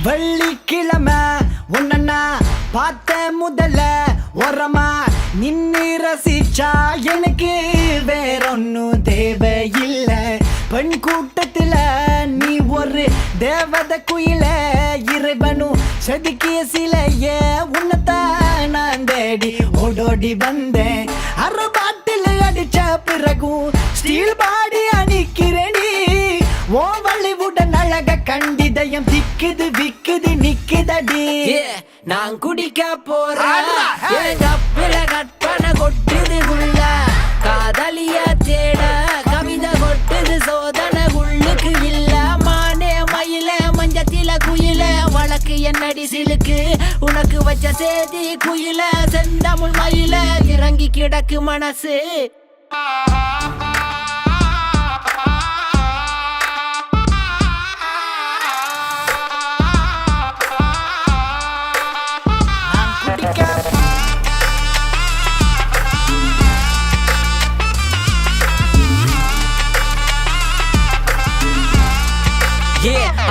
வெள்ளிக்கிழமை உன்னா பார்த்த முதல்ல ஓரமா நின்னு ரசிச்சா எனக்கு வேறொன்னும் தேவையில்ல. பெண் கூட்டத்துல நீ ஒரு தேவத குயில, இறைவனும் செதுக்கிய சிலைய உன்னத்தான் நான் தேடி ஓடோடி வந்தேன். அரை பாட்டில் அடிச்ச பிறகும் ஸ்டீல் பாடி அணிக்கிறேனி. ஓ வள்ளிவுடன் அழக கண்டிதயம் திக்குது விக்குது நிக்குதடி. நான் குடிக்க போறேன் கற்பனை கொட்டுது உள்ள காதலிய தேட கவிதை கொட்டுது சோதனை உள்ளுக்கு இல்ல. மானே மயில மஞ்சத்தில குயில வழக்கு என்னடி சிலுக்கு உனக்கு வச்ச சேதி குயில செந்தமிழ் மயில இறங்கி கிடக்கு மனசு.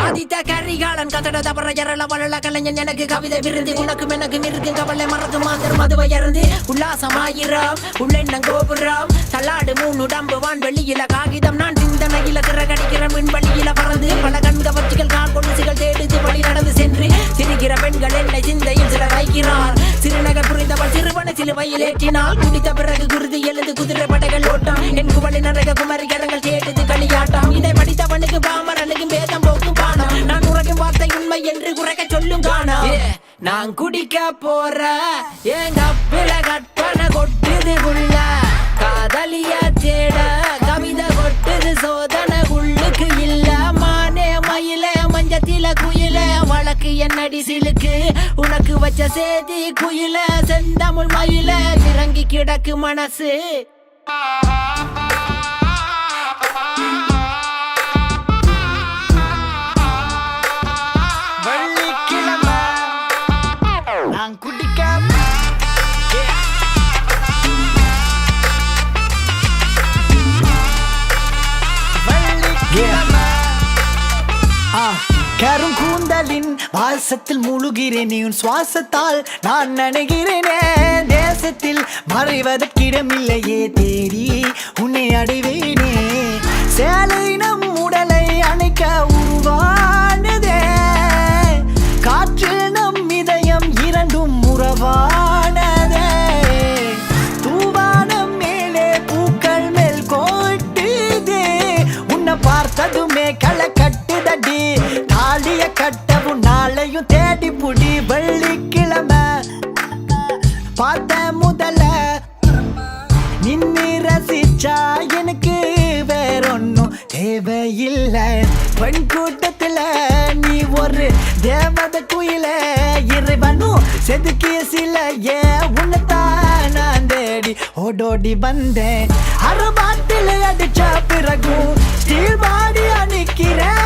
ஆதித்த கரிகாலன் கத்தட தவற எரள வளல கலைஞன் எனக்கு கவிதை விருந்தி உனக்கும் எனக்கும் இருக்கு கவலை மறந்து மாதர் மதுவை இறந்து உல்லாசமாயிரம் உள்ளெண்ணம் கோபுரம் தள்ளாடு மூணு உடம்பு வான்வெளியில காகிதம் நான் சிந்தனையில திறகடிக்கிற மின்வெளியில பறந்து பல கண்கவர்ச்சிகள் கால் கொலுசுகள் தேடுது வழி நடந்து சென்று சிரிக்கிற பெண்கள் என்னை சிந்தையில் சில வைக்கிறார். சிறுநகர் புரிந்தவள் சிறுவனை சிலுவையில் ஏற்றினால் குடித்த பிறகு குருதி எழுது குதிரை படைகள் ஓட்டம் என் குவளி நரக குமரிகரங்கள் தேடுது களியாட்டம். இதை படித்தவனுக்கு பாமரனுக்கும் பேதம் போக்கும் பானம் நான் உறக்கும் வார்த்தை உண்மை என்று குறைக்க சொல்லும் காணம். நான் குடிக்க போற எங்க பிற கற்பனை கொட்டுது உள்ள காதலிய தேட கவிதை கொட்டுது சோதனை உள்ளுக்கு இல்ல. மானே மயில மஞ்சத்தில குயில வழக்கு என்னடி சிலுக்கு உனக்கு வச்ச சேதி குயில செந்தமிழ் மயில இறங்கி கிடக்கு மனசு. வெள்ளிக்கிழமை நான் குடிக்க கருங்கூந்தலின் வாசத்தில் முழுகிறேன் உன் சுவாசத்தால் நான் நினைகிறேனே. தேசத்தில் மறைவதற்கிடமில்லையே தேடி உன்னை அடைவேனே. சேலை நம் உடலை அணைக்க உருவானதே காற்றில் நம் இதயம் இரண்டும் உறவானதே. தூவானம் மேலே பூக்கள் மேல் கோட்டுதே உன்னை பார்த்ததுமே களை கட்டுதடி தாலிய கட்டவும் நாளையும் தேடி புடி. வெள்ளிக்கிழமை பார்த்த முதல்ல நின்னு ரசிச்சா எனக்கு வேறொன்னும் தேவையில்லை. பெண் கூட்டத்துல நீ ஒரு தேவத குயில, இறைவனும் செதுக்கிய சிலைய உன்னத்தான் நான் தேடி ஓடோடி வந்தேன். அரை பாட்டில் அடிச்ச பிறகும் ஸ்டீல் பாடி அணிக்கிறேன்.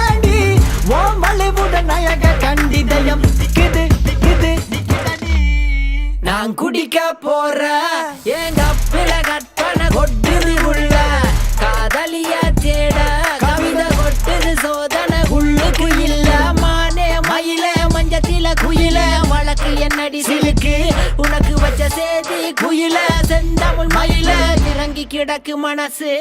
ஓ மலைவுடன் அழக கண்டிதயம் திக்குது திக்குது. நான் குடிக்க போற எங்க பிற கற்பனை கொட்டுது உள்ள காதலிய தேட கவிதை கொட்டுது சோதனை உள்ளுக்கு இல்ல. மானே மயில மஞ்சத்தில குயில வழக்கு என்னடி சிலுக்கு உனக்கு வச்ச சேதி குயில செந்தமிழ் மயில இறங்கி கிடக்கு மனசு.